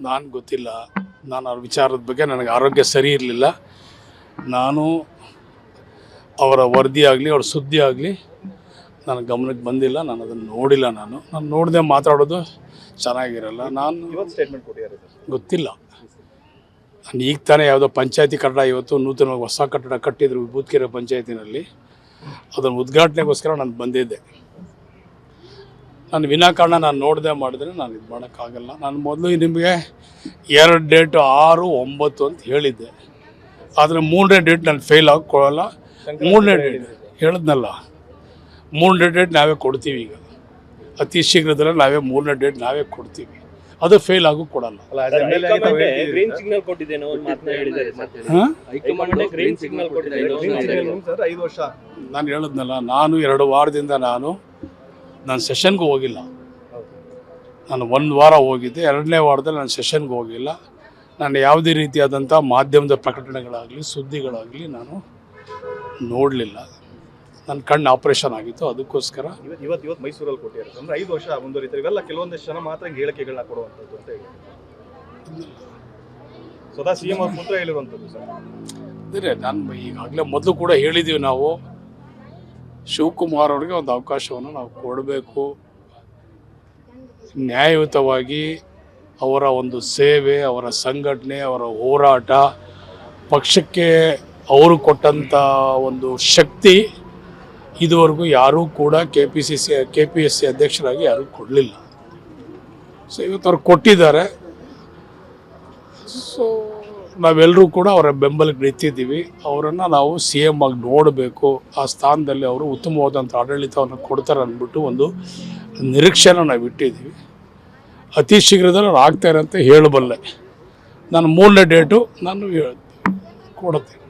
ನಾನು ಗೊತ್ತಿಲ್ಲ. ನಾನು ಅವ್ರ ವಿಚಾರದ ಬಗ್ಗೆ ನನಗೆ ಆರೋಗ್ಯ ಸರಿ ಇರಲಿಲ್ಲ. ನಾನು ಅವರ ವರದಿ ಆಗಲಿ ಅವ್ರ ಸುದ್ದಿ ಆಗಲಿ ನನ್ನ ಗಮನಕ್ಕೆ ಬಂದಿಲ್ಲ. ನಾನು ಅದನ್ನು ನೋಡಿಲ್ಲ. ನಾನು ನೋಡದೆ ಮಾತಾಡೋದು ಚೆನ್ನಾಗಿರಲ್ಲ. ನಾನು ಇವತ್ತು ಸ್ಟೇಟ್ಮೆಂಟ್ ಕೊಟ್ಟಿದ್ದಾರೆ ಸರ್. ಗೊತ್ತಿಲ್ಲ. ನಾನು ಈಗ ತಾನೇ ಯಾವುದೋ ಪಂಚಾಯತಿ ಕಟ್ಟಡ ಇವತ್ತು ನೂತನವಾಗಿ ಹೊಸ ಕಟ್ಟಡ ಕಟ್ಟಿದ್ರು ವಿಭೂತಿಕೆರೆ ಪಂಚಾಯತಿನಲ್ಲಿ. ಅದನ್ನು ಉದ್ಘಾಟನೆಗೋಸ್ಕರ ನಾನು ಬಂದಿದ್ದೆ. ನಾನು ವಿನಾಕಾರಣ ನಾನು ನೋಡದೆ ಮಾಡಿದ್ರೆ ನಾನು ಇದು ಮಾಡೋಕ್ಕಾಗಲ್ಲ. ನಾನು ಮೊದಲು ನಿಮಗೆ 2 ಡೇಟು 6, 9 ಅಂತ ಹೇಳಿದ್ದೆ. ಆದರೆ 3ನೇ ಡೇಟ್ ನಾನು ಫೇಲ್ ಆಗಿಕೊಳ್ಳಲ್ಲ. 3ನೇ ಡೇಟ್ ಹೇಳಿದ್ನಲ್ಲ, 3ನೇ ಡೇಟ್ ನಾವೇ ಕೊಡ್ತೀವಿ. ಈಗ ಅತಿ ಶೀಘ್ರದಲ್ಲೇ ನಾವೇ 3ನೇ ಡೇಟ್ ನಾವೇ ಕೊಡ್ತೀವಿ. ಅದು ಫೇಲ್ ಆಗು ಕೊಡಲ್ಲ. ಗ್ರೀನ್ ಸಿಗ್ನಲ್ ಕೊಟ್ಟಿದ್ದೇನೋ ಒಂದು ಮಾತನ್ನ ಹೇಳಿದ್ದಾರೆ ಸರ್. ಹೈಕಮಾಂಡ್ ಗ್ರೀನ್ ಸಿಗ್ನಲ್ ಕೊಟ್ಟಿದೆ. ಸರ್ 5 ವರ್ಷ ನಾನು ಹೇಳಿದ್ನಲ್ಲ, ನಾನು 2 ವಾರದಿಂದ ನಾನು ಸೆಷನ್ಗೂ ಹೋಗಿಲ್ಲ. ನಾನು 1 ವಾರ ಹೋಗಿದ್ದೆ. 2ನೇ ವಾರದಲ್ಲಿ ನಾನು ಸೆಷನ್ಗೆ ಹೋಗಿಲ್ಲ. ನಾನು ಯಾವುದೇ ರೀತಿಯಾದಂಥ ಮಾಧ್ಯಮದ ಪ್ರಕಟಣೆಗಳಾಗಲಿ ಸುದ್ದಿಗಳಾಗಲಿ ನಾನು ನೋಡಲಿಲ್ಲ. ನನ್ನ ಕಣ್ಣು ಆಪರೇಷನ್ ಆಗಿತ್ತು. ಅದಕ್ಕೋಸ್ಕರ ಇವತ್ತು ಮೈಸೂರಲ್ಲಿ ಕೊಟ್ಟಿದ್ದಾರೆ ಅಂದರೆ 5 ವರ್ಷ ಮುಂದುವರಿತಾರೆ. ಇವೆಲ್ಲ ಕೆಲವೊಂದಿಷ್ಟು ಜನ ಮಾತ್ರ ಹೇಳಿಕೆಗಳನ್ನ ಕೊಡುವಂಥದ್ದು ಅಂತ ಹೇಳಿ ಸ್ವತಃ CM ಅವ್ರ ಮಾತ್ರ ಹೇಳಿರುವಂಥದ್ದು ಸರ್. ಅಂದರೆ ನಾನು ಈಗಾಗಲೇ ಮೊದಲು ಕೂಡ ಹೇಳಿದ್ದೀವಿ, ನಾವು ಶಿವಕುಮಾರ್ ಅವ್ರಿಗೆ ಒಂದು ಅವಕಾಶವನ್ನು ನಾವು ಕೊಡಬೇಕು. ನ್ಯಾಯಯುತವಾಗಿ ಅವರ ಒಂದು ಸೇವೆ, ಅವರ ಸಂಘಟನೆ, ಅವರ ಹೋರಾಟ, ಪಕ್ಷಕ್ಕೆ ಅವರು ಕೊಟ್ಟಂಥ ಒಂದು ಶಕ್ತಿ ಇದುವರೆಗೂ ಯಾರೂ ಕೂಡ KPSC ಅಧ್ಯಕ್ಷರಾಗಿ ಯಾರೂ ಕೊಡಲಿಲ್ಲ. ಸೊ ಇವತ್ತು ಅವ್ರು ಕೊಟ್ಟಿದ್ದಾರೆ. ಸೊ ನಾವೆಲ್ಲರೂ ಕೂಡ ಅವರ ಬೆಂಬಲಕ್ಕೆ ನಿಂತಿದ್ದೀವಿ. ಅವರನ್ನು ನಾವು CM ಆಗಿ ನೋಡಬೇಕು. ಆ ಸ್ಥಾನದಲ್ಲಿ ಅವರು ಉತ್ತಮವಾದಂಥ ಆಡಳಿತವನ್ನು ಕೊಡ್ತಾರೆ ಅಂದ್ಬಿಟ್ಟು ಒಂದು ನಿರೀಕ್ಷೆನ ನಾವು ಇಟ್ಟಿದ್ದೀವಿ. ಅತಿ ಶೀಘ್ರದಲ್ಲಿ ಅವ್ರು ಆಗ್ತಾರೆ ಅಂತ ಹೇಳಬಲ್ಲೆ. ನಾನು 3ನೇ ಡೇಟು ನಾನು ಕೊಡುತ್ತೇನೆ.